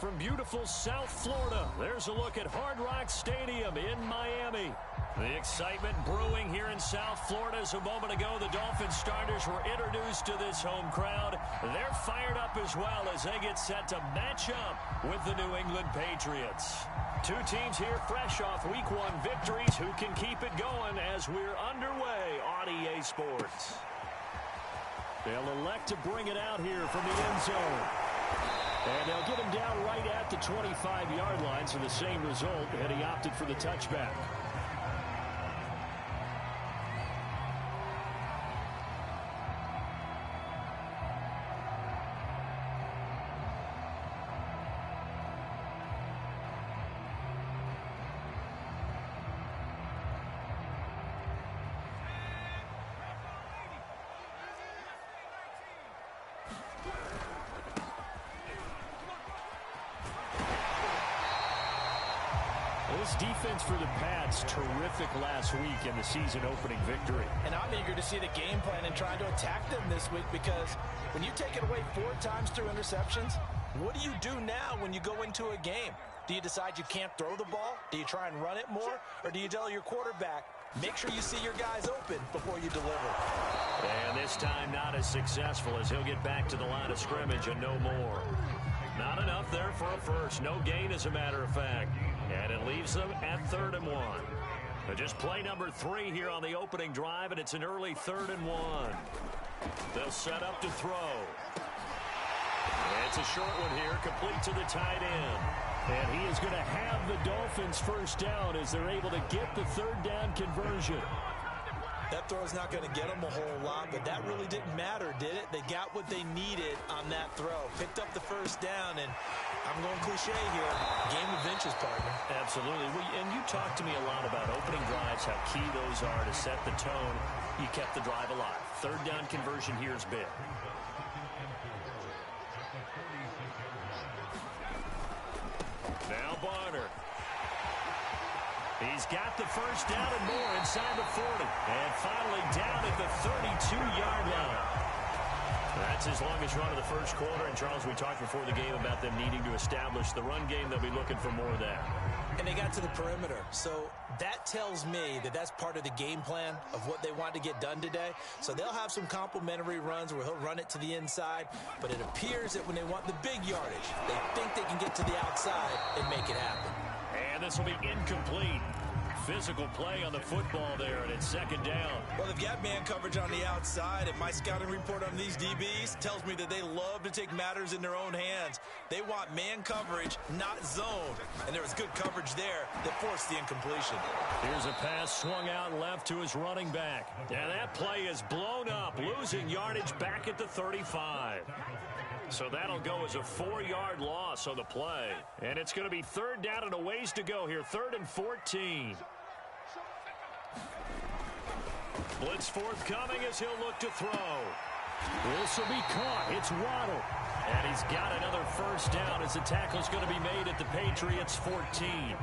from beautiful South Florida, there's a look at Hard Rock Stadium in Miami. The excitement brewing here in South Florida as a moment ago the Dolphins starters were introduced to this home crowd. They're fired up as well as they get set to match up with the New England Patriots. Two teams here fresh off Week 1 victories. Who can keep it going as we're underway on EA Sports? They'll elect to bring it out here from the end zone. And they'll get him down right at the 25-yard line, so the same result, and he opted for the touchback. This defense for the Pats, terrific last week in the season-opening victory. And I'm eager to see the game plan and trying to attack them this week because when you take it away 4 times through interceptions, what do you do now when you go into a game? Do you decide you can't throw the ball? Do you try and run it more? Or do you tell your quarterback, make sure you see your guys open before you deliver? And this time not as successful as he'll get back to the line of scrimmage and no more. Not enough there for a first. No gain, as a matter of fact. And it leaves them at 3rd and 1. But just play number 3 here on the opening drive, and it's an early 3rd and 1. They'll set up to throw. It's a short one here, complete to the tight end. And he is going to have the Dolphins first down as they're able to get the 3rd down conversion. That throw is not going to get them a whole lot, but that really didn't matter, did it? They got what they needed on that throw. Picked up the first down, and I'm going cliche here. Game of inches, partner. Absolutely. And you talked to me a lot about opening drives, how key those are to set the tone. You kept the drive alive. 3rd down conversion here is big. Now Barner. He's got the first down and more inside the 40. And finally down at the 32-yard line. That's his longest run of the first quarter. And, Charles, we talked before the game about them needing to establish the run game. They'll be looking for more of that. And they got to the perimeter. So that tells me that that's part of the game plan of what they want to get done today. So they'll have some complimentary runs where he'll run it to the inside. But it appears that when they want the big yardage, they think they can get to the outside and make it happen. And this will be incomplete. Physical play on the football there, and it's 2nd down. Well, they've got man coverage on the outside, and my scouting report on these DBs tells me that they love to take matters in their own hands. They want man coverage, not zone. And there was good coverage there that forced the incompletion. Here's a pass swung out left to his running back. And that play is blown up, losing yardage back at the 35. So that'll go as a 4-yard loss on the play. And it's going to be 3rd down and a ways to go here. 3rd and 14. Blitz forthcoming as he'll look to throw. This will be caught. It's Waddle. And he's got another first down as the tackle's going to be made at the Patriots' 14.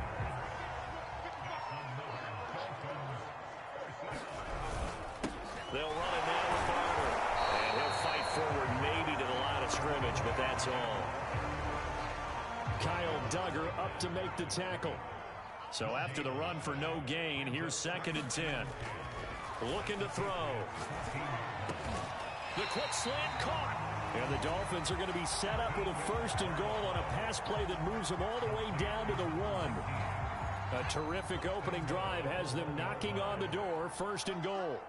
They'll run it now with Barner. And he'll fight forward maybe to the line of scrimmage, but that's all. Kyle Duggar up to make the tackle. So after the run for no gain, here's 2nd and 10. Looking to throw. The quick slant caught. And the Dolphins are going to be set up with a 1st and goal on a pass play that moves them all the way down to the 1. A terrific opening drive has them knocking on the door. 1st and goal.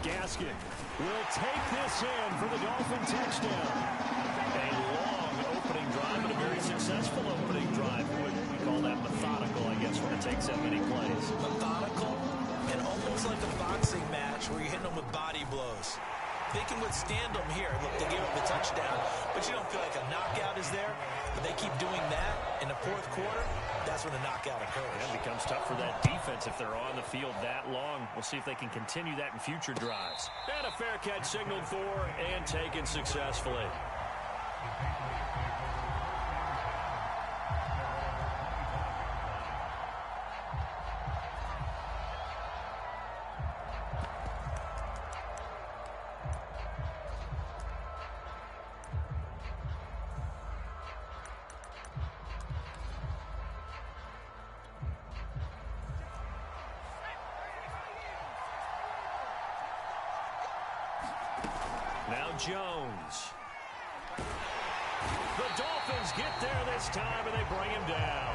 Gaskin will take this in for the Dolphin touchdown. A long opening drive, but a very successful opening drive. We call that methodical, I guess, when it takes that many plays. Methodical and almost like a boxing match where you're hitting them with body blows. They can withstand them here. Look, they gave up the touchdown, but you don't feel like a knockout is there. But they keep doing that in the 4th quarter. That's when the knockout occurs. It becomes tough for that defense if they're on the field that long. We'll see if they can continue that in future drives. And a fair catch signaled for and taken successfully. Now Jones. The Dolphins get there this time, and they bring him down.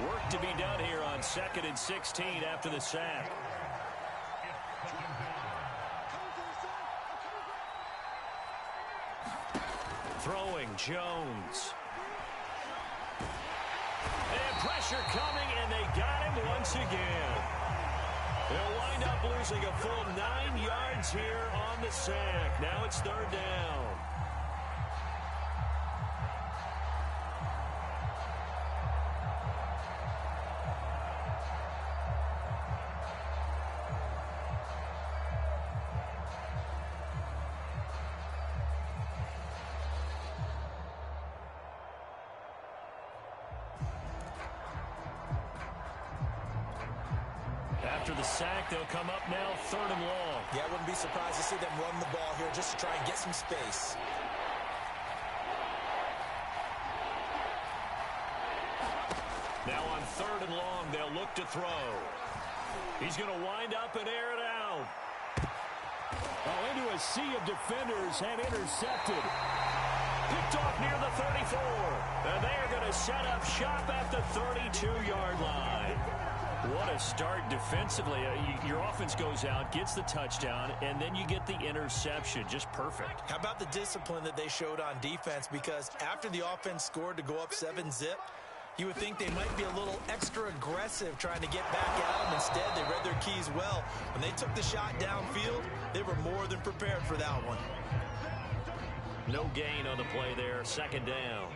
Work to be done here on 2nd and 16 after the sack. Throwing Jones. And pressure coming, and they got him once again. They'll wind up losing a full 9 yards here on the sack. Now it's 3rd down. After the sack, they'll come up now 3rd and long. Yeah, I wouldn't be surprised to see them run the ball here just to try and get some space. Now on 3rd and long, they'll look to throw. He's going to wind up and air it out. Oh, into a sea of defenders and intercepted. Picked off near the 34. And they are going to set up shop at the 32-yard line. What a start defensively. Your offense goes out, gets the touchdown, and then you get the interception. Just perfect. How about the discipline that they showed on defense? Because after the offense scored to go up 7-zip, you would think they might be a little extra aggressive trying to get back at them. Instead, they read their keys well. When they took the shot downfield, they were more than prepared for that one. No gain on the play there. 2nd down.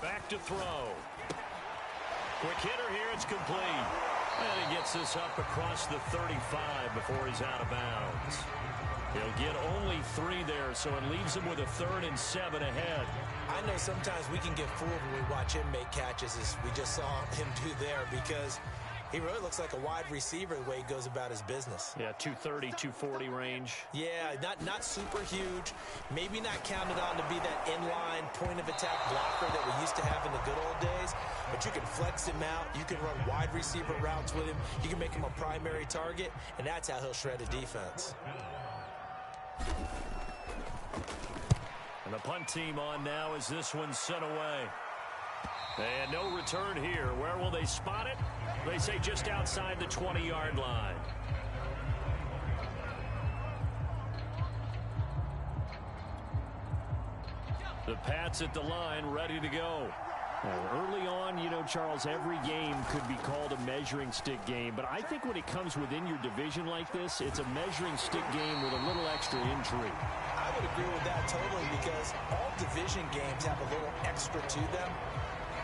Back to throw. Quick hitter here. It's complete. And he gets this up across the 35 before he's out of bounds. He'll get only 3 there, so it leaves him with a 3rd and 7 ahead. I know sometimes we can get fooled when we watch him make catches, as we just saw him do there, because he really looks like a wide receiver the way he goes about his business. Yeah, 230, 240 range. Yeah, not super huge. Maybe not counted on to be that inline point-of-attack blocker that we used to have in the good old days, but you can flex him out. You can run wide receiver routes with him. You can make him a primary target, and that's how he'll shred a defense. And the punt team on now as this one's sent away. And no return here. Where will they spot it? They say just outside the 20-yard line. The Pats at the line, ready to go. Early on, you know, Charles, every game could be called a measuring stick game. But I think when it comes within your division like this, it's a measuring stick game with a little extra intrigue. I would agree with that totally, because all division games have a little extra to them.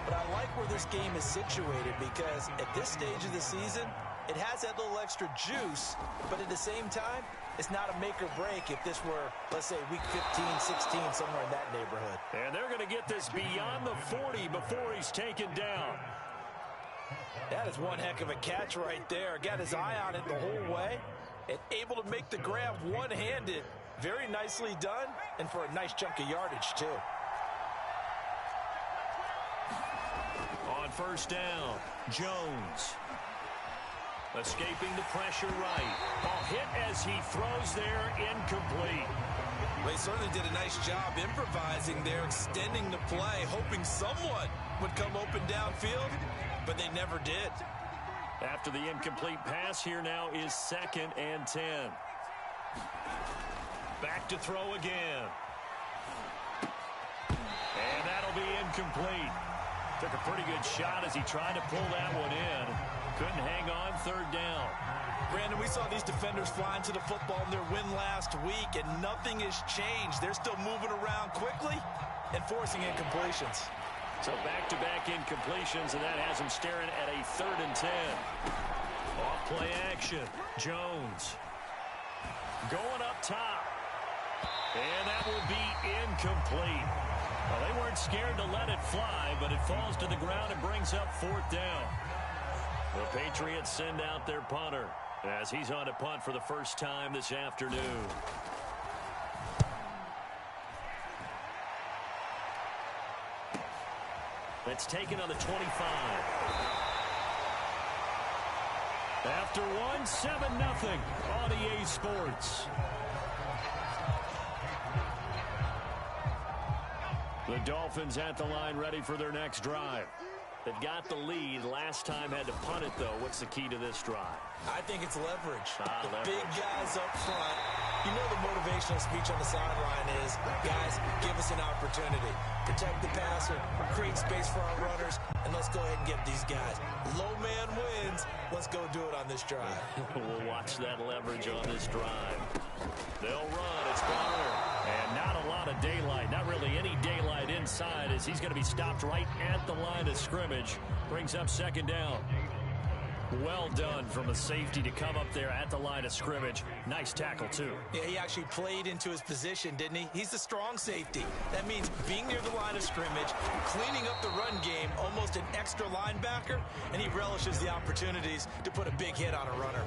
But I like where this game is situated, because at this stage of the season, it has that little extra juice, but at the same time, it's not a make or break if this were, let's say, week 15, 16, somewhere in that neighborhood. And they're going to get this beyond the 40 before he's taken down. That is one heck of a catch right there. Got his eye on it the whole way, and able to make the grab one-handed. Very nicely done, and for a nice chunk of yardage, too. On 1st down, Jones. Escaping the pressure right. Ball hit as he throws there, incomplete. They certainly did a nice job improvising there, extending the play, hoping someone would come open downfield, but they never did. After the incomplete pass, here now is 2nd and 10. Back to throw again. And that'll be incomplete. Took a pretty good shot as he tried to pull that one in. Couldn't hang on. 3rd down. Brandon, we saw these defenders flying to the football in their win last week, and nothing has changed. They're still moving around quickly and forcing incompletions. So back-to-back incompletions, and that has him staring at a 3rd and 10. Off play action. Jones going up top. And that will be incomplete. Well, they weren't scared to let it fly, but it falls to the ground and brings up 4th down. The Patriots send out their punter as he's on to punt for the first time this afternoon. It's taken on the 25. After one, 7-0 on EA Sports. The Dolphins at the line ready for their next drive. They've got the lead. Last time had to punt it, though. What's the key to this drive? I think it's leverage. Leverage. Big guys up front. You know the motivational speech on the sideline is, guys, give us an opportunity. Protect the passer, create space for our runners, and let's go ahead and get these guys. Low man wins. Let's go do it on this drive. We'll watch that leverage on this drive. They'll run. It's Garner. And not a lot of daylight. Not really any daylight inside as he's going to be stopped right at the line of scrimmage. Brings up second down. Well done from a safety to come up there at the line of scrimmage. Nice tackle, too. Yeah, he actually played into his position, didn't he? He's a strong safety. That means being near the line of scrimmage, cleaning up the run game, almost an extra linebacker, and he relishes the opportunities to put a big hit on a runner.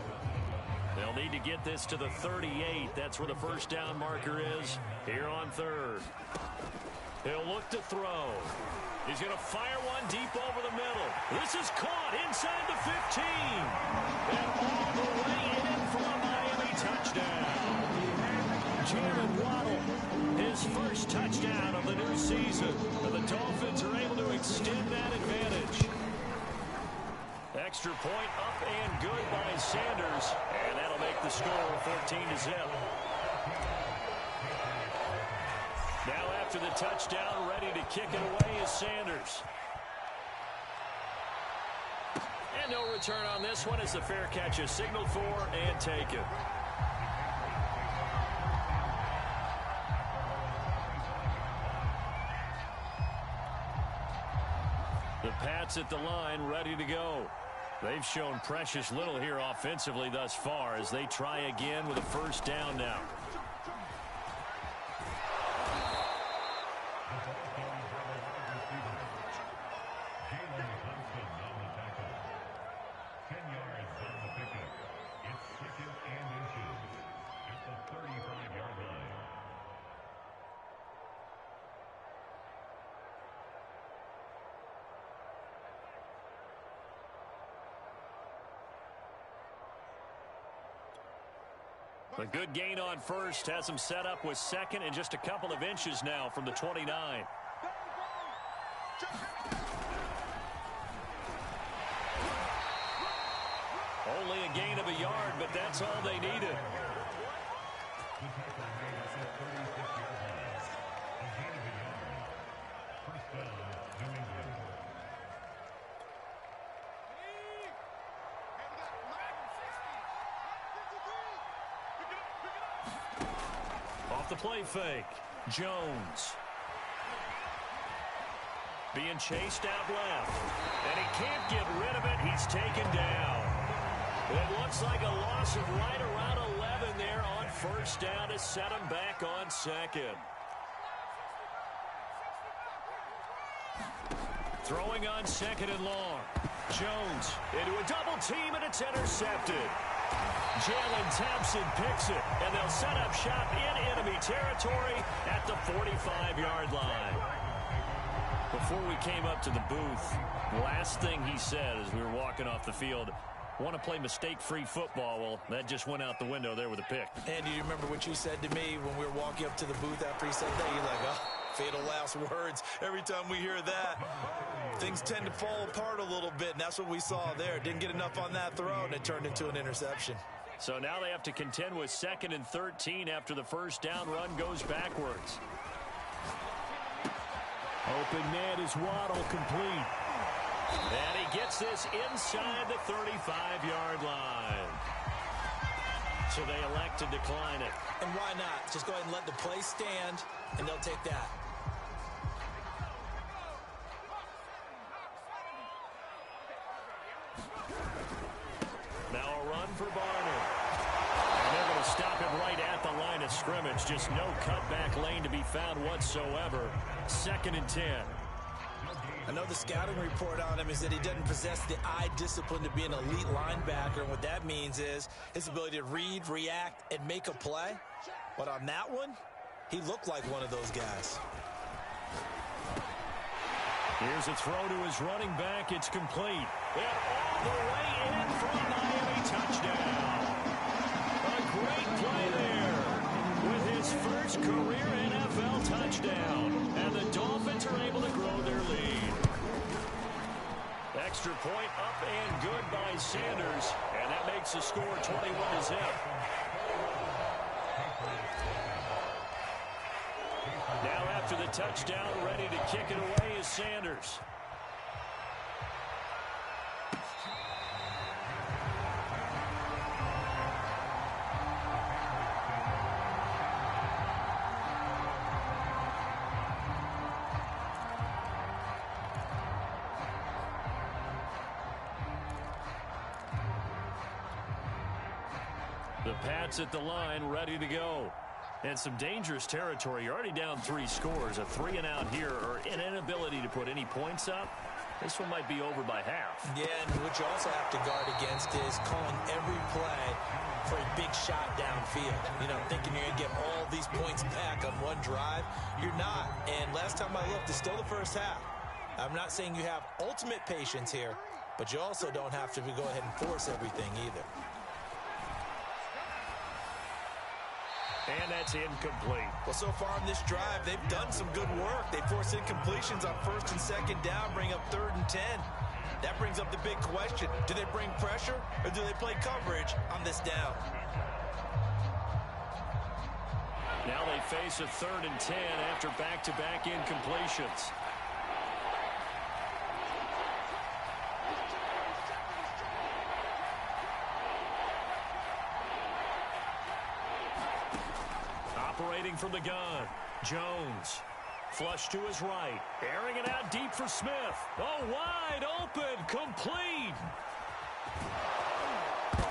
They'll need to get this to the 38. That's where the first down marker is here on third. He'll look to throw. He's going to fire one deep over the middle. This is caught inside the 15. And all the way in for a Miami touchdown. Jalen Waddle, his first touchdown of the new season. And the Dolphins are able to extend that advantage. Extra point up and good by Sanders. And that'll make the score 14-0. Now after the touchdown, ready to kick it away is Sanders. And no return on this one as the fair catch is signaled for and taken. The Pats at the line ready to go. They've shown precious little here offensively thus far as they try again with a first down now. A good gain on first has him set up with second and just a couple of inches now from the 29. Only a gain of a yard, but that's all they needed. The play fake. Jones. Being chased out left. And he can't get rid of it. He's taken down. It looks like a loss of right around 11 there on first down to set him back on second. Throwing on second and long. Jones into a double team and it's intercepted. Jalen Thompson picks it, and they'll set up shop in enemy territory at the 45-yard line. Before we came up to the booth, last thing he said as we were walking off the field, want to play mistake-free football. Well, that just went out the window there with a pick. And do you remember what you said to me when we were walking up to the booth after he said that? You're like, oh, fatal last words. Every time we hear that, things tend to fall apart a little bit, and that's what we saw there. Didn't get enough on that throw, and it turned into an interception. So now they have to contend with 2nd and 13 after the first down run goes backwards. Open man is Waddle complete. And he gets this inside the 35-yard line. So they elect to decline it. And why not? Just go ahead and let the play stand, and they'll take that. Now a run for Barner. And they're going to stop him right at the line of scrimmage. Just no cutback lane to be found whatsoever. 2nd and 10. I know the scouting report on him is that he doesn't possess the eye discipline to be an elite linebacker. And what that means is his ability to read, react, and make a play. But on that one, he looked like one of those guys. Here's a throw to his running back. It's complete. And all the way in for a Miami touchdown. A great play there with his first career NFL touchdown. And the Dolphins are able to grow their lead. Extra point up and good by Sanders. And that makes the score 21-0. Now after the touchdown, ready to kick it away is Sanders. The Pats at the line, ready to go. And some dangerous territory. You're already down 3 scores. A 3-and-out here, or an inability to put any points up. This one might be over by half. Yeah, and what you also have to guard against is calling every play for a big shot downfield. You know, thinking you're going to get all these points back on one drive. You're not. And last time I looked, it's still the first half. I'm not saying you have ultimate patience here, but you also don't have to go ahead and force everything either. And that's incomplete. Well, so far on this drive, they've done some good work. They force incompletions on 1st and 2nd down, bring up 3rd and 10. That brings up the big question. Do they bring pressure or do they play coverage on this down? Now they face a 3rd and 10 after back-to-back incompletions. Operating from the gun, Jones. Flush to his right. Airing it out deep for Smith. Oh, wide open. Complete.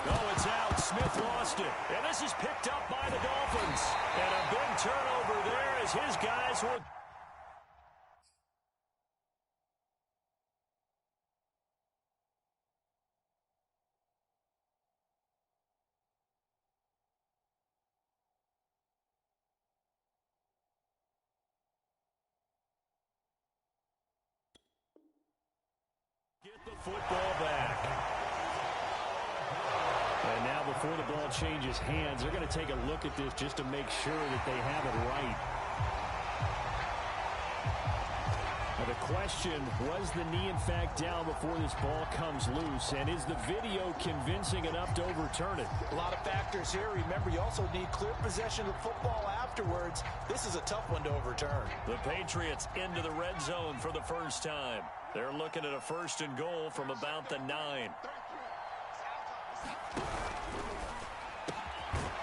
Oh, it's out. Smith lost it. And this is picked up by the Dolphins. And a big turnover there as his guys were... Get the football back. And now before the ball changes hands, they're going to take a look at this just to make sure that they have it right. Now the question, was the knee in fact down before this ball comes loose? And is the video convincing enough to overturn it? A lot of factors here. Remember, you also need clear possession of football afterwards. This is a tough one to overturn. The Patriots into the red zone for the first time. They're looking at a 1st and goal from about the 9.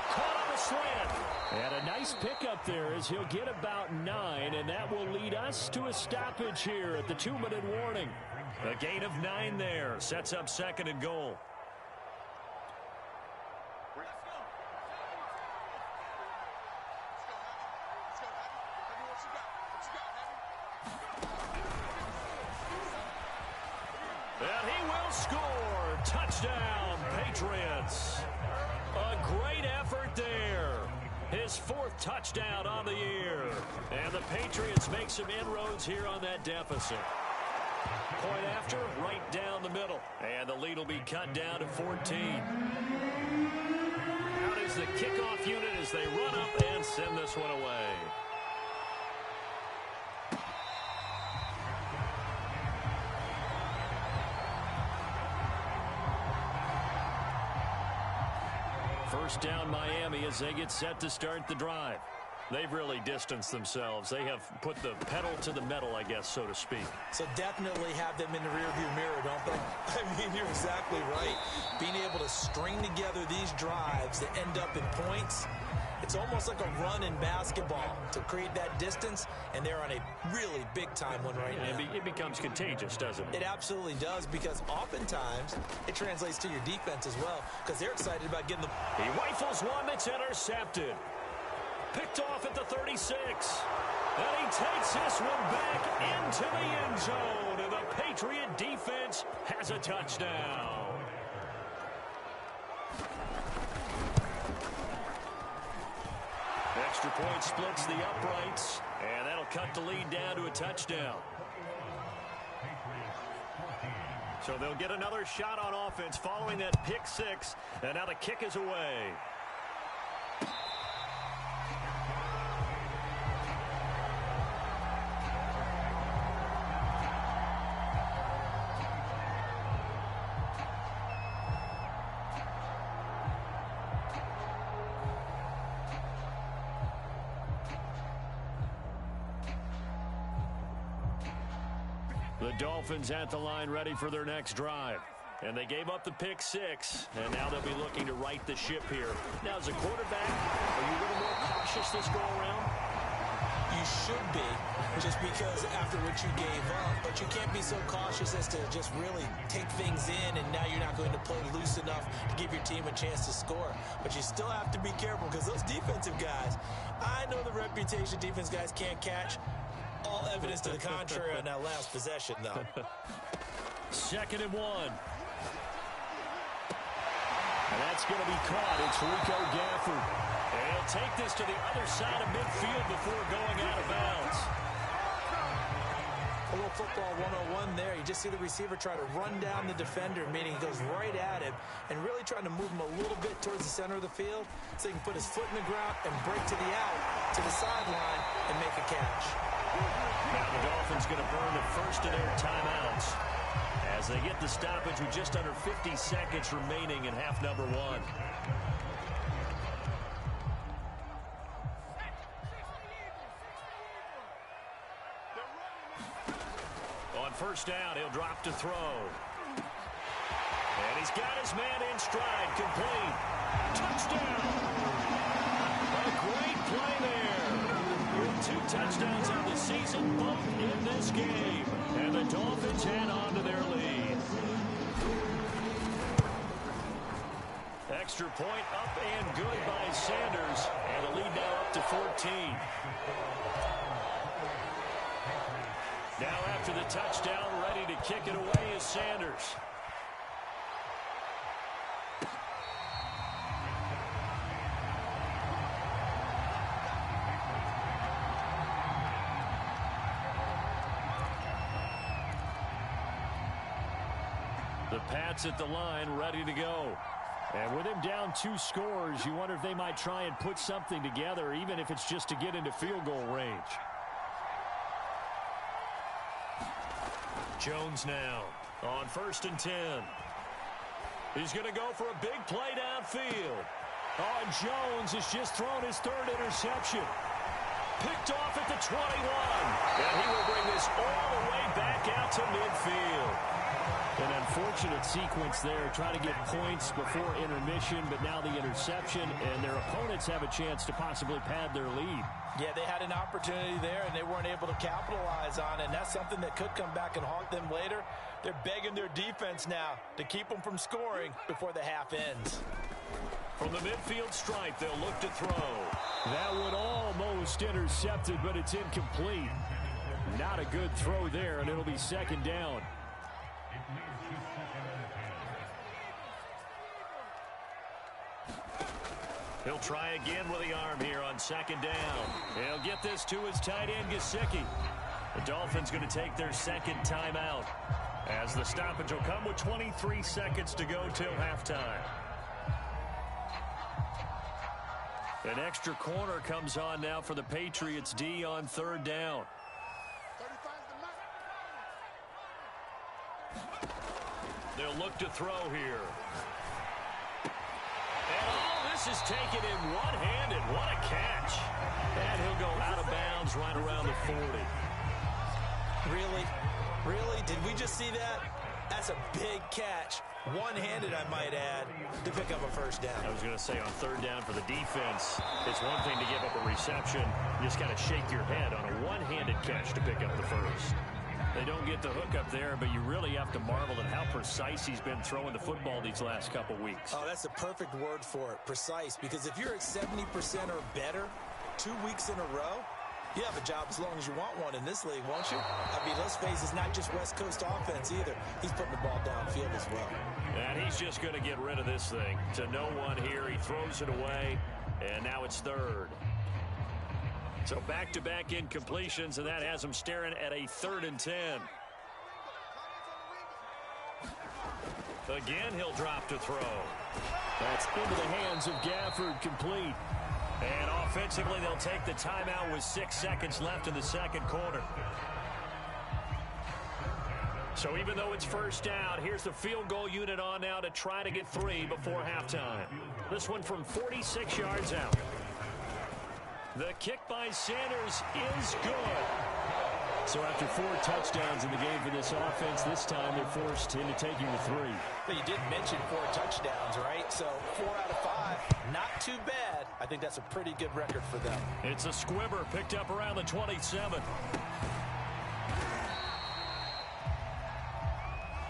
Caught on the slant. And a nice pickup there as he'll get about 9, and that will lead us to a stoppage here at the 2-minute warning. A gain of 9 there. Sets up 2nd and goal. And he will score. Touchdown, Patriots. A great effort there. His 4th touchdown on the year. And the Patriots make some inroads here on that deficit. Point after, right down the middle. And the lead will be cut down to 14. Out is the kickoff unit as they run up and send this one away. First down Miami as they get set to start the drive. They've really distanced themselves. They have put the pedal to the metal, I guess, so to speak. So definitely have them in the rearview mirror, don't they? I mean, you're exactly right. Being able to string together these drives that end up in points, it's almost like a run in basketball to create that distance, and they're on a really big-time one right now. It becomes contagious, doesn't it? It absolutely does, because oftentimes it translates to your defense as well, because they're excited about getting the... He rifles one that's intercepted. Picked off at the 36. And he takes this one back into the end zone, and the Patriot defense has a touchdown. Extra point splits the uprights, and that'll cut the lead down to a touchdown. So they'll get another shot on offense following that pick six. And now the kick is away. The Dolphins at the line ready for their next drive. And they gave up the pick six, and now they'll be looking to right the ship here. Now, as a quarterback, are you a little more cautious this go-around? You should be, just because after what you gave up. But you can't be so cautious as to just really take things in, and now you're not going to play loose enough to give your team a chance to score. But you still have to be careful, because those defensive guys, I know the reputation defense guys can't catch. All evidence to the contrary on that last possession, though. 2nd and 1. And that's going to be caught. It's Rico Gafford. And he'll take this to the other side of midfield before going out of bounds. A little football 101 there. You just see the receiver try to run down the defender, meaning he goes right at him and really trying to move him a little bit towards the center of the field so he can put his foot in the ground and break to the out, to the sideline, and make a catch. Now the Dolphins going to burn the first of their timeouts as they get the stoppage with just under 50 seconds remaining in half number 1. On first down, he'll drop to throw. And he's got his man in stride, complete. Touchdown! A great play there. With 2 touchdowns on the season, both in this game. And the Dolphins head on to their lead. Extra point up and good by Sanders. And the lead now up to 14. Now after the touchdown, ready to kick it away is Sanders. The Pats at the line, ready to go. And with him down 2 scores, you wonder if they might try and put something together, even if it's just to get into field goal range. Jones now on 1st and 10. He's going to go for a big play downfield. Oh, Jones has just thrown his 3rd interception. Picked off at the 21. And he will bring this all the way back out to midfield. An unfortunate sequence there, trying to get points before intermission, but now the interception, and their opponents have a chance to possibly pad their lead. Yeah, they had an opportunity there, and they weren't able to capitalize on it, and that's something that could come back and haunt them later. They're begging their defense now to keep them from scoring before the half ends. From the midfield stripe, they'll look to throw. That one almost intercepted, but it's incomplete. Not a good throw there, and it'll be 2nd down. He'll try again with the arm here on 2nd down. He'll get this to his tight end, Gesicki. The Dolphins going to take their 2nd timeout as the stoppage will come with 23 seconds to go till halftime. An extra corner comes on now for the Patriots D on 3rd down. They'll look to throw here. And all this is taken in one-handed. What a catch. And he'll go out of bounds right around the 40. Really? Really? Did we just see that? That's a big catch. One-handed, I might add, to pick up a 1st down. I was going to say on 3rd down for the defense, it's one thing to give up a reception. You just got to shake your head on a one-handed catch to pick up the 1st. They don't get the hook up there, but you really have to marvel at how precise he's been throwing the football these last couple weeks. Oh, that's the perfect word for it, precise, because if you're at 70% or better 2 weeks in a row, you have a job as long as you want one in this league, won't you? I mean, let's face it, it's not just West Coast offense either. He's putting the ball downfield as well. And he's just going to get rid of this thing. To no one here, he throws it away, and now it's 3rd. So back-to-back incompletions, and that has him staring at a 3rd and 10. Again, he'll drop to throw. That's into the hands of Gafford, complete. And offensively, they'll take the timeout with 6 seconds left in the second quarter. So even though it's first down, here's the field goal unit on now to try to get 3 before halftime. This one from 46 yards out. The kick by Sanders is good. So after 4 touchdowns in the game for this offense, this time they're forced into taking the 3. But you did mention 4 touchdowns, right? So 4 out of 5, not too bad. I think that's a pretty good record for them. It's a squibber picked up around the 27.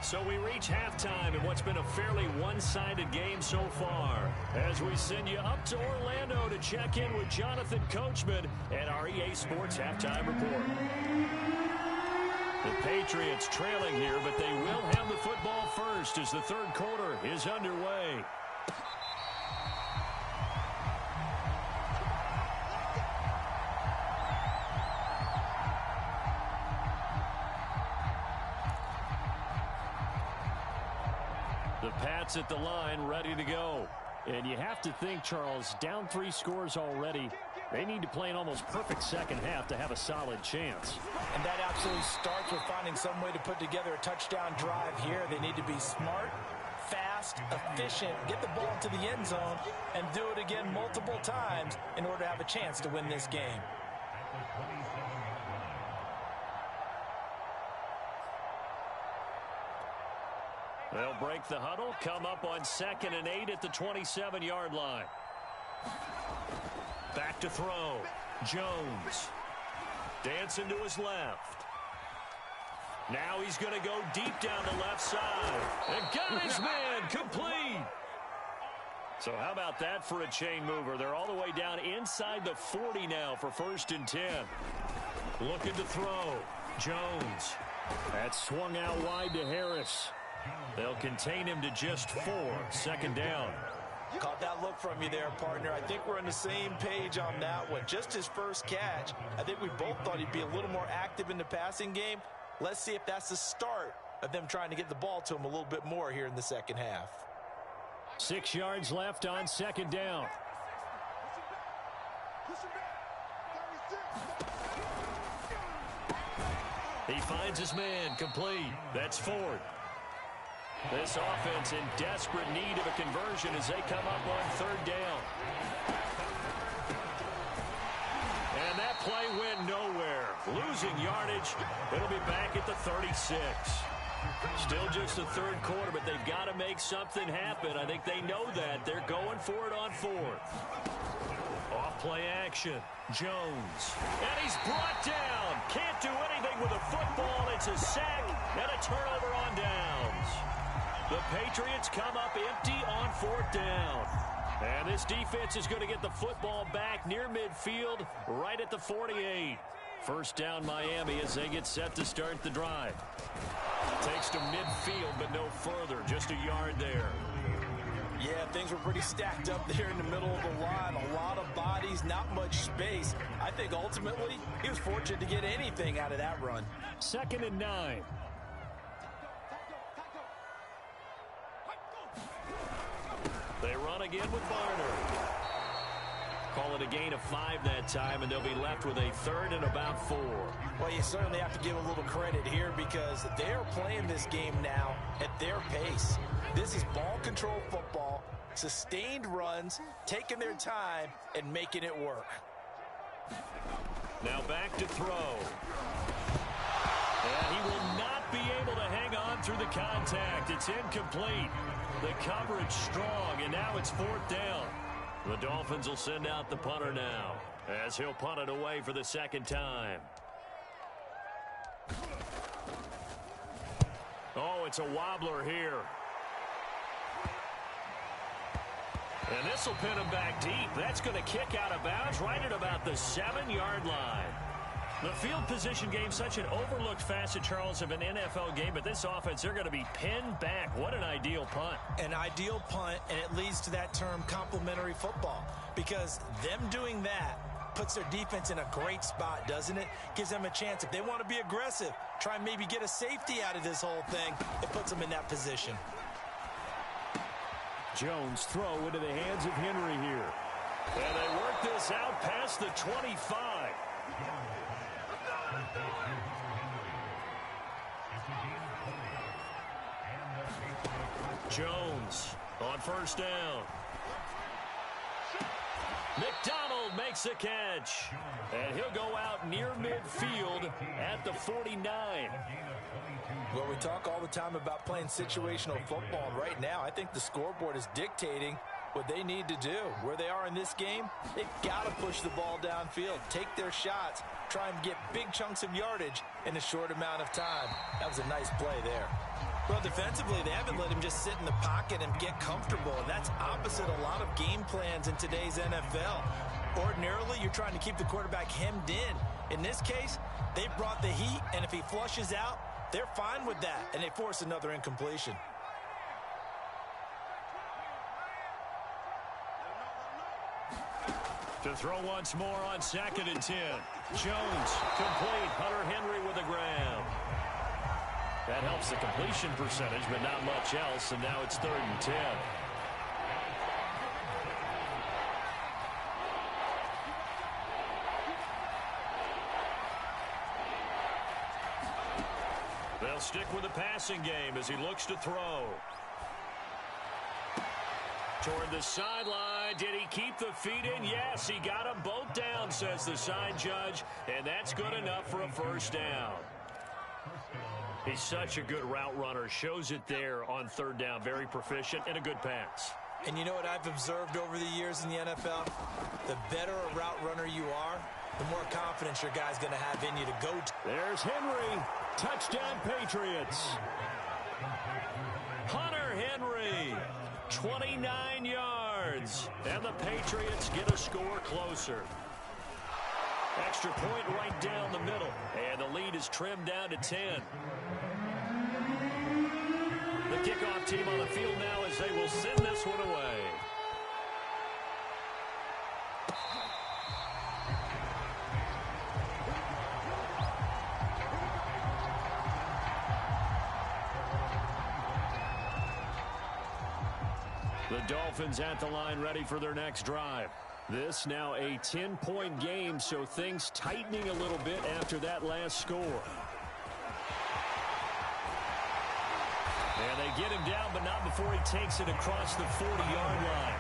So we reach halftime in what's been a fairly one-sided game so far. As we send you up to Orlando to check in with Jonathan Coachman and our EA Sports Halftime Report. The Patriots trailing here, but they will have the football first as the third quarter is underway. The Pats at the line, ready to go. And you have to think, Charles, down 3 scores already. They need to play an almost perfect second half to have a solid chance. And that absolutely starts with finding some way to put together a touchdown drive here. They need to be smart, fast, efficient, get the ball into the end zone, and do it again multiple times in order to have a chance to win this game. They'll break the huddle, come up on 2nd and 8 at the 27-yard line. Back to throw. Jones. Dancing to his left. Now he's going to go deep down the left side. And got his man complete. So how about that for a chain mover? They're all the way down inside the 40 now for 1st and 10. Looking to throw. Jones. That swung out wide to Harris. They'll contain him to just 4. 2nd down. Caught that look from you there, partner. I think we're on the same page on that one. Just his first catch. I think we both thought he'd be a little more active in the passing game. Let's see if that's the start of them trying to get the ball to him a little bit more here in the second half. 6 yards left on 2nd down. He finds his man complete. That's Ford. This offense in desperate need of a conversion as they come up on 3rd down. And that play went nowhere. Losing yardage. It'll be back at the 36. Still just the 3rd quarter, but they've got to make something happen. I think they know that. They're going for it on 4th. Off play action. Jones. And he's brought down. Can't do anything with a football. It's a sack and a turnover on downs. The Patriots come up empty on 4th down. And this defense is going to get the football back near midfield, right at the 48. 1st down Miami as they get set to start the drive. Takes to midfield, but no further. Just a yard there. Yeah, things were pretty stacked up there in the middle of the line. A lot of bodies, not much space. I think ultimately he was fortunate to get anything out of that run. 2nd and 9. They run again with Barner. Call it a gain of 5 that time, and they'll be left with a 3rd and about 4. Well, you certainly have to give a little credit here because they're playing this game now at their pace. This is ball control football, sustained runs, taking their time, and making it work. Now back to throw. And he will not be able to hang on through the contact. It's incomplete. The coverage strong, and now it's 4th down. The Dolphins will send out the punter now as he'll punt it away for the 2nd time. Oh, it's a wobbler here. And this will pin him back deep. That's going to kick out of bounds right at about the 7-yard line. The field position game, such an overlooked facet, Charles, of an NFL game, but this offense, they're going to be pinned back. What an ideal punt. An ideal punt, and it leads to that term complementary football, because them doing that puts their defense in a great spot, doesn't it? Gives them a chance. If they want to be aggressive, try and maybe get a safety out of this whole thing, it puts them in that position. Jones throw into the hands of Henry here. And they work this out past the 25. Jones on first down. McDonald makes a catch. And he'll go out near midfield at the 49. Well, we talk all the time about playing situational football. And right now, I think the scoreboard is dictating what they need to do. Where they are in this game, they've got to push the ball downfield, take their shots, try and get big chunks of yardage in a short amount of time. That was a nice play there. Well, defensively, they haven't let him just sit in the pocket and get comfortable, and that's opposite a lot of game plans in today's NFL. Ordinarily, you're trying to keep the quarterback hemmed in. In this case, they brought the heat, and if he flushes out, they're fine with that, and they force another incompletion. To throw once more on 2nd and 10. Jones complete. Hunter Henry with a grab. That helps the completion percentage, but not much else, and now it's 3rd and 10. They'll stick with the passing game as he looks to throw. Toward the sideline. Did he keep the feet in? Yes, he got them both down, says the side judge, and that's good enough for a first down. He's such a good route runner. Shows it there on 3rd down. Very proficient and a good pass. And you know what I've observed over the years in the NFL? The better a route runner you are, the more confidence your guy's going to have in you to go to. There's Henry. Touchdown, Patriots. Hunter Henry, 29 yards. And the Patriots get a score closer. Extra point right down the middle. And the lead is trimmed down to 10. The kickoff team on the field now as they will send this one away. The Dolphins at the line ready for their next drive. This now a 10-point game, so things tightening a little bit after that last score. And they get him down, but not before he takes it across the 40-yard line.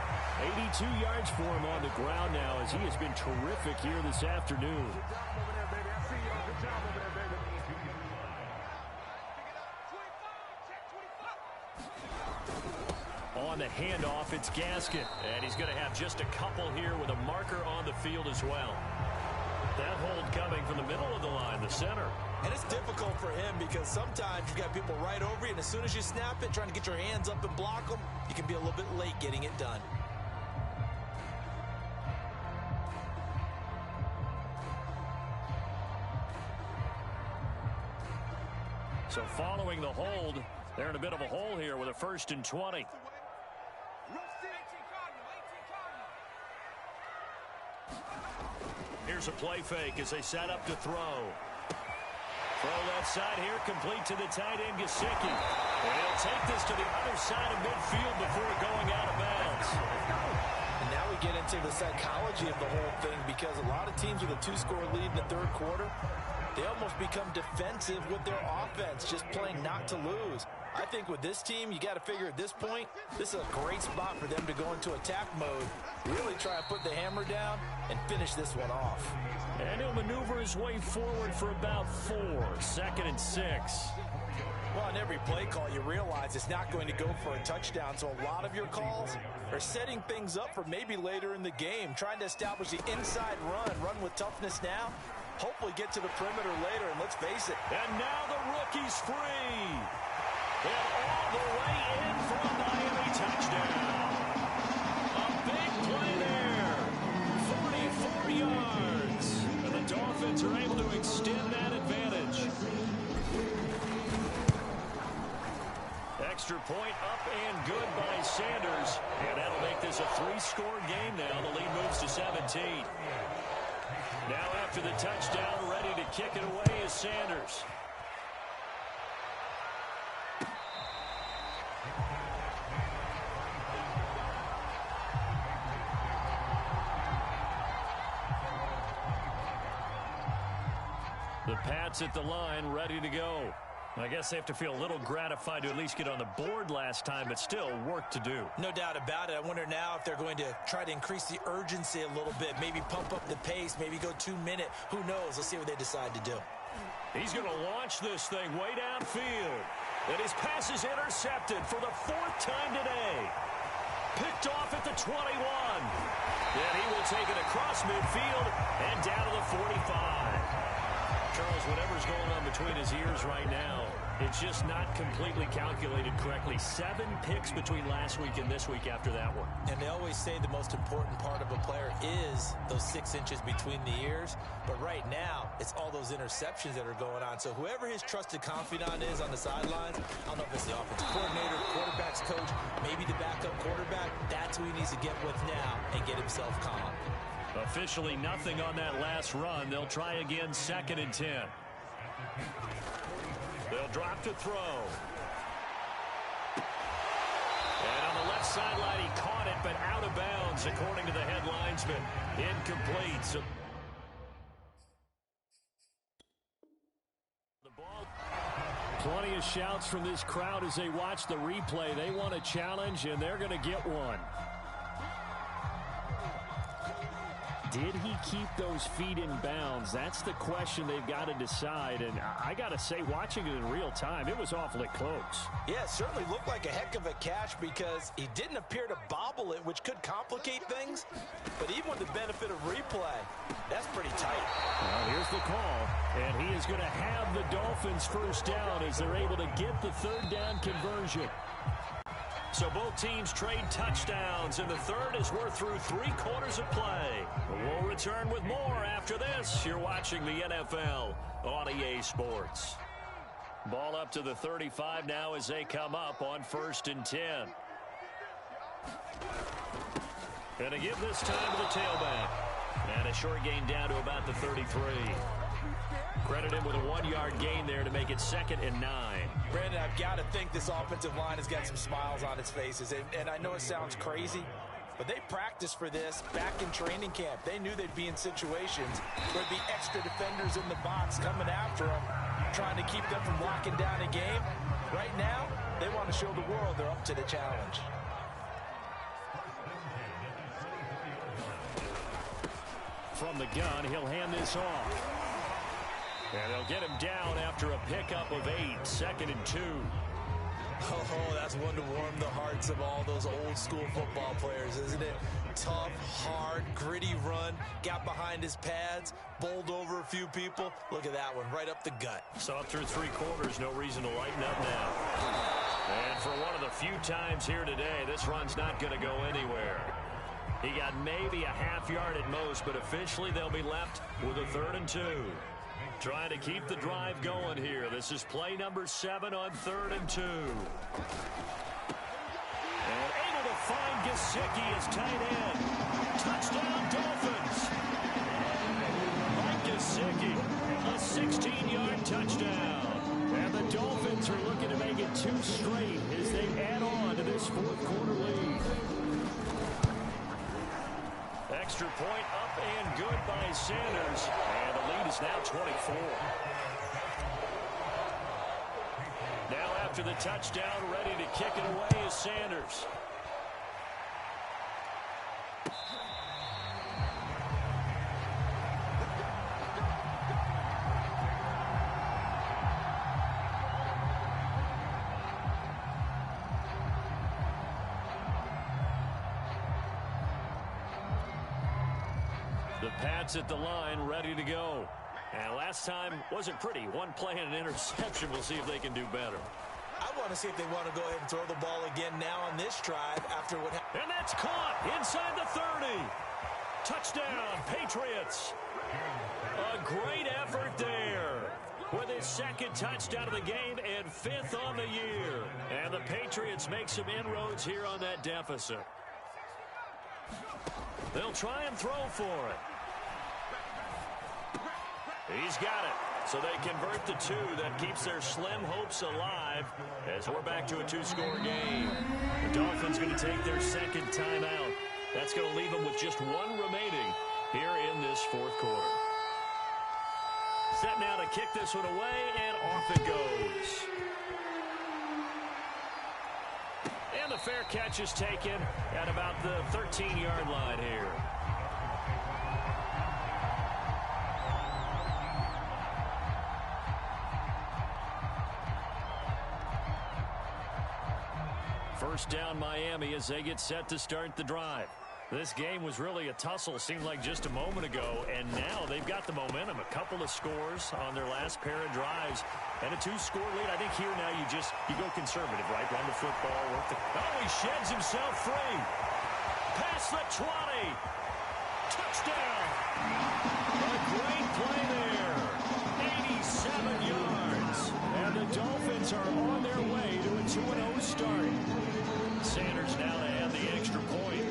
82 yards for him on the ground now as he has been terrific here this afternoon. On the handoff, it's Gaskin. And he's going to have just a couple here with a marker on the field as well. That hold coming from the middle of the line, the center. And it's difficult for him because sometimes you've got people right over you, and as soon as you snap it, trying to get your hands up and block them, you can be a little bit late getting it done. So following the hold, they're in a bit of a hole here with a 1st and 20. Here's a play fake as they set up to throw. Throw left side here, complete to the tight end, Gesicki. And he'll take this to the other side of midfield before going out of bounds. And now we get into the psychology of the whole thing because a lot of teams with a 2-score lead in the 3rd quarter, they almost become defensive with their offense, just playing not to lose. I think with this team, you got to figure at this point, this is a great spot for them to go into attack mode, really try and put the hammer down and finish this one off. And he'll maneuver his way forward for about 4, 2nd and 6. Well, on every play call, you realize it's not going to go for a touchdown, so a lot of your calls are setting things up for maybe later in the game, trying to establish the inside run with toughness now, hopefully get to the perimeter later, and let's face it. And now the rookie's free. And all the way in for a Miami touchdown. A big play there. 44 yards. And the Dolphins are able to extend that advantage. Extra point up and good by Sanders. And that'll make this a 3-score game now. The lead moves to 17. Now after the touchdown, ready to kick it away is Sanders. The Pats at the line, ready to go. I guess they have to feel a little gratified to at least get on the board last time, but still work to do. No doubt about it. I wonder now if they're going to try to increase the urgency a little bit, maybe pump up the pace, maybe go 2-minute. Who knows? Let's see what they decide to do. He's going to launch this thing way downfield. And his pass is intercepted for the 4th time today. Picked off at the 21. Then he will take it across midfield and down to the 45. Charles, whatever's going on between his ears right now, it's just not completely calculated correctly. 7 picks between last week and this week after that one. And they always say the most important part of a player is those 6 inches between the ears. But right now, it's all those interceptions that are going on. So whoever his trusted confidant is on the sidelines, I don't know if it's the offensive coordinator, quarterback's coach, maybe the backup quarterback, that's who he needs to get with now and get himself calm. Officially nothing on that last run. They'll try again, 2nd and 10. They'll drop to throw. And on the left sideline, he caught it, but out of bounds, according to the head linesman. Incomplete. So the ball. Plenty of shouts from this crowd as they watch the replay. They want a challenge, and they're going to get one. Did he keep those feet in bounds? That's the question they've got to decide. And I got to say, watching it in real time, it was awfully close. Yeah, it certainly looked like a heck of a catch because he didn't appear to bobble it, which could complicate things. But even with the benefit of replay, that's pretty tight. Well, here's the call. And he is going to have the Dolphins first down as they're able to get the 3rd down conversion. So both teams trade touchdowns, and the 3rd is we're through 3/4 of play. We'll return with more after this. You're watching the NFL on EA Sports. Ball up to the 35 now as they come up on 1st and 10. And to give this time to the tailback. And a short gain down to about the 33. Credit him with a 1-yard gain there to make it 2nd and 9. Brandon, I've got to think this offensive line has got some smiles on its faces. And I know it sounds crazy, but they practiced for this back in training camp. They knew they'd be in situations where there'd be extra defenders in the box coming after them, trying to keep them from locking down a game. Right now, they want to show the world they're up to the challenge. From the gun, he'll hand this off. And they'll get him down after a pickup of 8, 2nd and 2. Oh, that's one to warm the hearts of all those old school football players, isn't it? Tough, hard, gritty run, got behind his pads, bowled over a few people. Look at that one, right up the gut. Saw through 3/4, no reason to lighten up now. And for one of the few times here today, this run's not going to go anywhere. He got maybe a half-yard at most, but officially they'll be left with a 3rd and 2. Trying to keep the drive going here. This is play number 7 on 3rd and 2. And able to find Gesicki as tight end. Touchdown, Dolphins. Mike Gesicki, a 16-yard touchdown. And the Dolphins are looking to make it 2 straight as they add on to this 4th-quarter lead. Extra point up and good by Sanders. And the lead is now 24. Now after the touchdown, ready to kick it away is Sanders. The Pats at the line, ready to go. And last time wasn't pretty. One play and an interception. We'll see if they can do better. I want to see if they want to go ahead and throw the ball again now on this drive after what happened. And that's caught inside the 30. Touchdown, Patriots. A great effort there with his 2nd touchdown of the game and 5th on the year. And the Patriots make some inroads here on that deficit. They'll try and throw for it. He's got it. So they convert the 2. That keeps their slim hopes alive as we're back to a 2-score game. The Dolphins going to take their 2nd timeout. That's going to leave them with just 1 remaining here in this 4th quarter. Set now to kick this one away, and off it goes. And the fair catch is taken at about the 13-yard line here. First down Miami as they get set to start the drive. This game was really a tussle, seemed like just a moment ago, and now they've got the momentum. A couple of scores on their last pair of drives, and a 2-score lead. I think here now you go conservative, right? Run the football, work the... Oh, he sheds himself free. Past the 20. Touchdown. A great play there. 87 yards. And the Dolphins are on their way to a 2-0 start. Sanders now to add the extra point.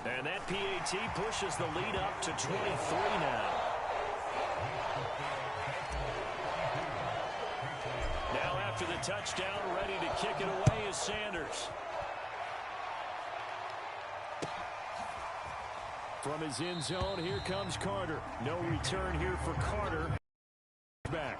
And that PAT pushes the lead up to 23 now. Now after the touchdown, ready to kick it away is Sanders. From his end zone, here comes Carter. No return here for Carter. Back.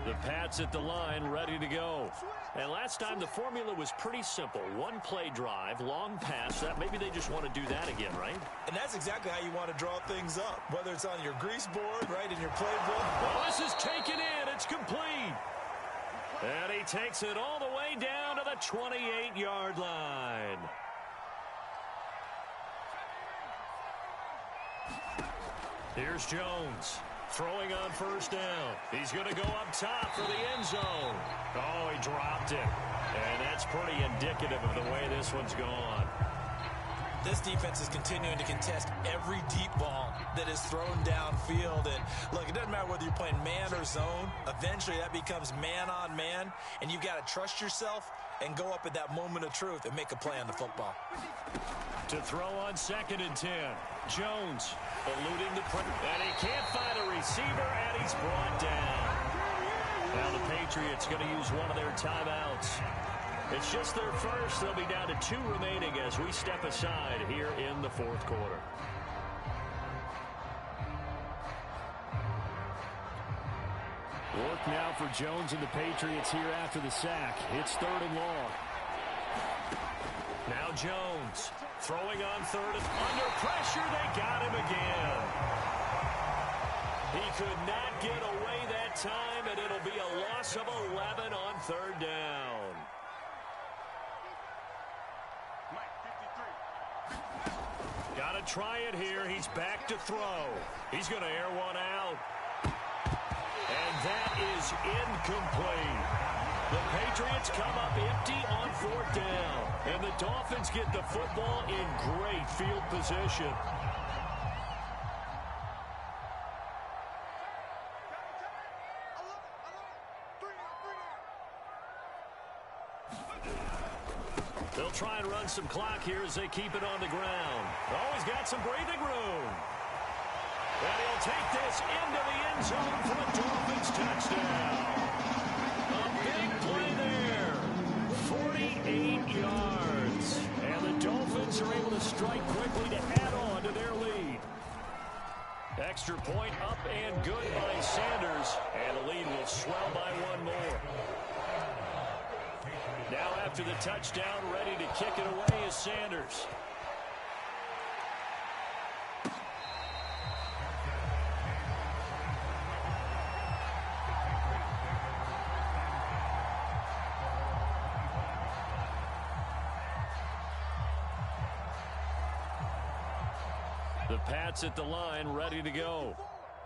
The Pats at the line, ready to go. And last time the formula was pretty simple. One play drive, long pass. That maybe they just want to do that again, right? And that's exactly how you want to draw things up, whether it's on your grease board, right, in your playbook. Well, this is taken in. It's complete. And he takes it all the way down to the 28-yard line. Here's Jones. Throwing on first down. He's going to go up top for the end zone. Oh, he dropped it. And that's pretty indicative of the way this one's gone. This defense is continuing to contest every deep ball that is thrown downfield. And look, it doesn't matter whether you're playing man or zone. Eventually that becomes man on man. And you've got to trust yourself and go up at that moment of truth and make a play on the football. To throw on 2nd and 10. Jones eluding the pressure. And he can't find a receiver, and he's brought down. Now the Patriots going to use one of their timeouts. It's just their first. They'll be down to 2 remaining as we step aside here in the 4th quarter. Work now for Jones and the Patriots here after the sack. It's 3rd and long. Now Jones throwing on 3rd. Under pressure, they got him again. He could not get away that time, and it'll be a loss of 11 on 3rd down. Got to try it here. He's back to throw. He's going to air one out. And that is incomplete. The Patriots come up empty on 4th down. And the Dolphins get the football in great field position. They'll try and run some clock here as they keep it on the ground. Oh, he's got some breathing room. And he'll take this into the end zone for a Dolphins touchdown. A big play there. 48 yards. And the Dolphins are able to strike quickly to add on to their lead. Extra point up and good by Sanders. And the lead will swell by 1 more. Now after the touchdown, ready to kick it away is Sanders. The Pats at the line, ready to go.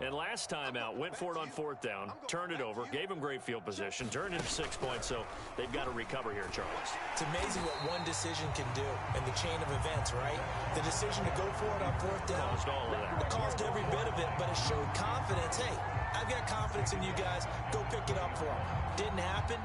And last time out, went for it on 4th down, turned it over, gave them great field position, turned into 6 points, so they've got to recover here, Charles. It's amazing what one decision can do in the chain of events, right? The decision to go for it on 4th down, caused all of that. It caused every bit of it, but it showed confidence. Hey, I've got confidence in you guys. Go pick it up for them. Didn't happen.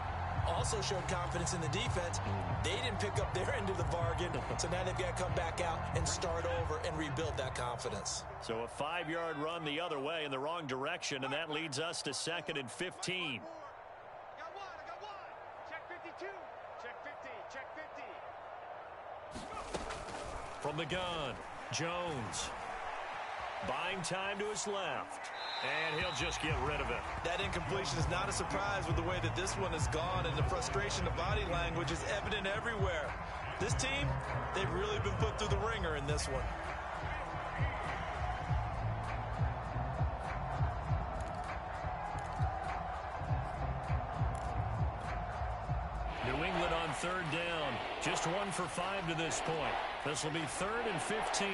Also showed confidence in the defense. They didn't pick up their end of the bargain, so now they've got to come back out and start over and rebuild that confidence. So a 5-yard run the other way in the wrong direction, and that leads us to 2nd and 15. I got one. Check 52. Check 50. Check 50. From the gun, Jones. Buying time to his left. And he'll just get rid of it. That incompletion is not a surprise with the way that this one has gone, and the frustration of body language is evident everywhere. This team, they've really been put through the ringer in this one. New England on 3rd down. Just 1 for 5 to this point. This will be 3rd and 15.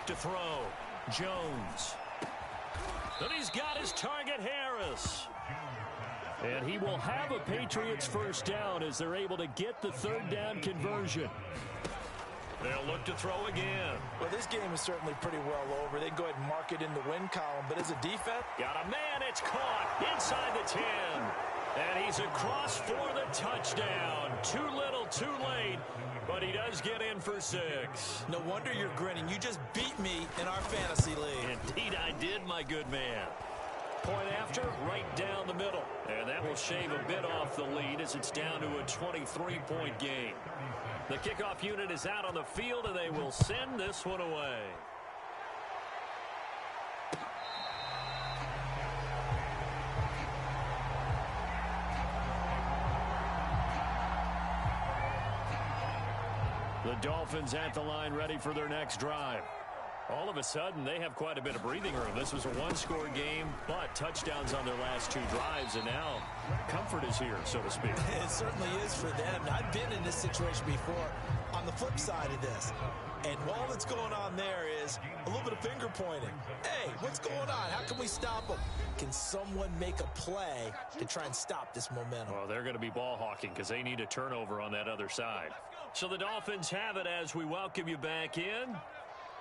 To throw, Jones. And he's got his target, Harris. And he will have a Patriots 1st down as they're able to get the 3rd down conversion. They'll look to throw again. Well, this game is certainly pretty well over. They can go ahead and mark it in the win column, but as a defense, got a man, it's caught inside the 10. And he's across for the touchdown. Too little, too late. But he does get in for 6. No wonder you're grinning. You just beat me in our fantasy league. Indeed I did, my good man. Point after, right down the middle. And that will shave a bit off the lead as it's down to a 23-point game. The kickoff unit is out on the field, and they will send this one away. The Dolphins at the line, ready for their next drive. All of a sudden, they have quite a bit of breathing room. This was a one-score game, but touchdowns on their last 2 drives, and now comfort is here, so to speak. It certainly is for them. I've been in this situation before on the flip side of this. And all that's going on there is a little bit of finger pointing. Hey, what's going on? How can we stop them? Can someone make a play to try and stop this momentum? Well, they're going to be ball hawking because they need a turnover on that other side. So the Dolphins have it as we welcome you back in.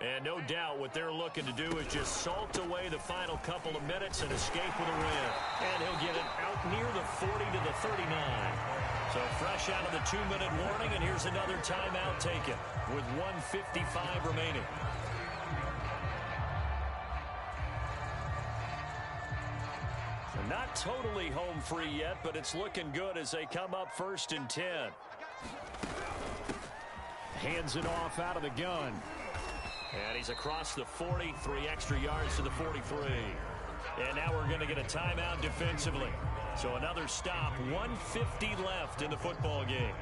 And no doubt what they're looking to do is just salt away the final couple of minutes and escape with a win. And he'll get it out near the 40 to the 39. So fresh out of the 2-minute warning, and here's another timeout taken with 1:55 remaining. Not totally home free yet, but it's looking good as they come up 1st and 10. Hands it off out of the gun. And he's across the 40, 3 extra yards to the 43. And now we're going to get a timeout defensively. So another stop, 1:50 left in the football game.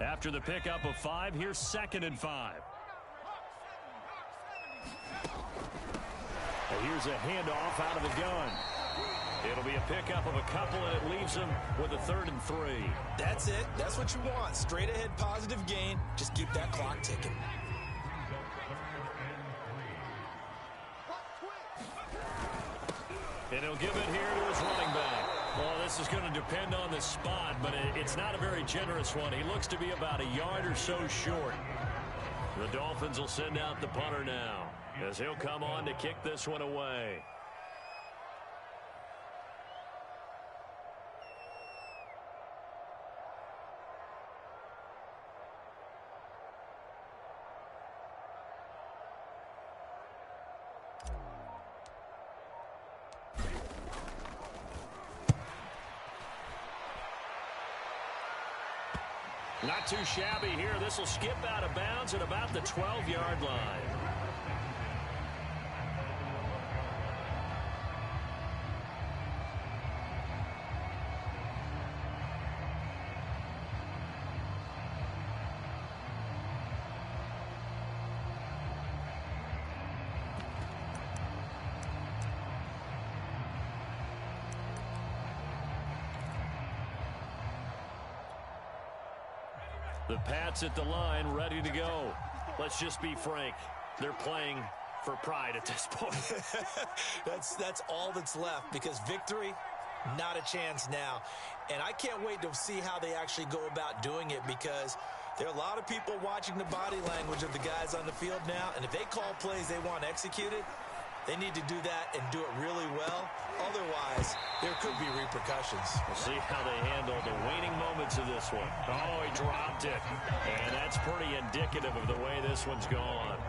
After the pickup of 5, here's 2nd and 5. And here's a handoff out of the gun. It'll be a pickup of a couple, and it leaves them with a 3rd and 3. That's it. That's what you want. Straight ahead positive gain. Just keep that clock ticking. And he'll give it here to his running back. Well, this is going to depend on the spot, but it's not a very generous one. He looks to be about a yard or so short. The Dolphins will send out the punter now as he'll come on to kick this one away. Not too shabby here. This will skip out of bounds at about the 12-yard line. The Pats at the line, ready to go. Let's just be frank. They're playing for pride at this point. That's all that's left, because victory, not a chance now. And I can't wait to see how they actually go about doing it, because there are a lot of people watching the body language of the guys on the field now, and if they call plays they want executed, they need to do that and do it really well. Otherwise, there could be repercussions. We'll see how they handle the waning moments of this one. Oh, he dropped it. And that's pretty indicative of the way this one's gone.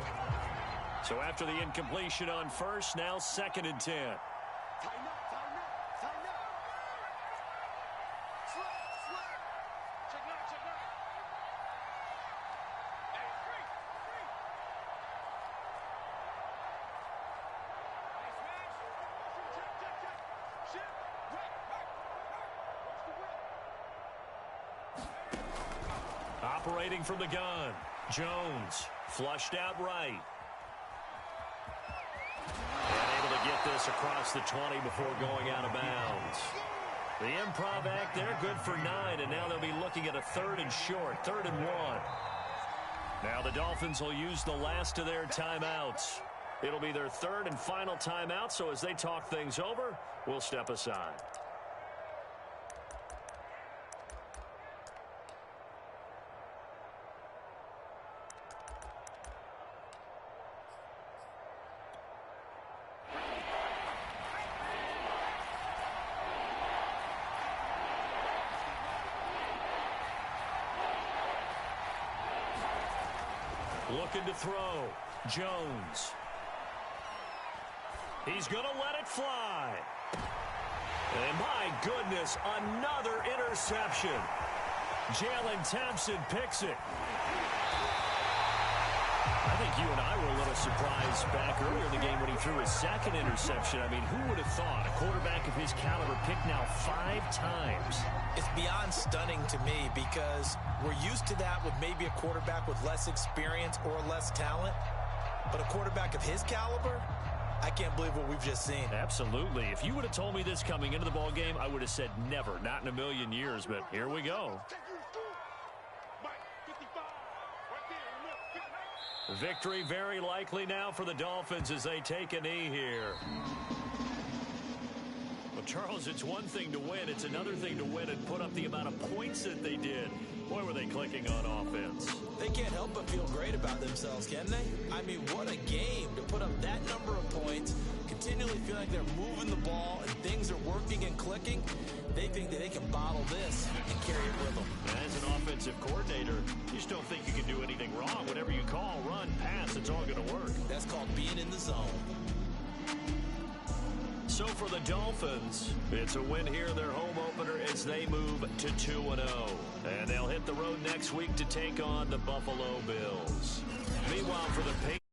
So after the incompletion on first, now 2nd and 10. Tighten up, tighten up, tighten up. Slip. Check it out, check it out. Hey, free. Nice match. Check. Shit. Right. Watch the whip. Operating from the gun. Jones flushed out right. And able to get this across the 20 before going out of bounds. The improv act, they're good for 9, and now they'll be looking at a 3rd and short, 3rd and 1. Now the Dolphins will use the last of their timeouts. It'll be their 3rd and final timeout, so as they talk things over, we'll step aside. Looking to throw. Jones. He's going to let it fly. And my goodness, another interception. Jalen Thompson picks it. I think you and I were a little surprised back earlier in the game when he threw his 2nd interception. I mean, who would have thought a quarterback of his caliber picked now 5 times? It's beyond stunning to me, because we're used to that with maybe a quarterback with less experience or less talent. But a quarterback of his caliber, I can't believe what we've just seen. Absolutely. If you would have told me this coming into the ball game, I would have said never, not in a million years. But here we go. Victory very likely now for the Dolphins as they take a knee here. Well, Charles, it's one thing to win. It's another thing to win and put up the amount of points that they did. Boy, were they clicking on offense. They can't help but feel great about themselves, can they? I mean, what a game to put up that number of points, continually feeling like they're moving the ball and things are working and clicking. They think that they can bottle this and carry it with them. As an offensive coordinator, you just don't think you can do anything wrong. Whatever you call, run, pass, it's all going to work. That's called being in the zone. So for the Dolphins, it's a win here, their home opener, as they move to 2-0. And they'll hit the road next week to take on the Buffalo Bills. Meanwhile, for the Patriots,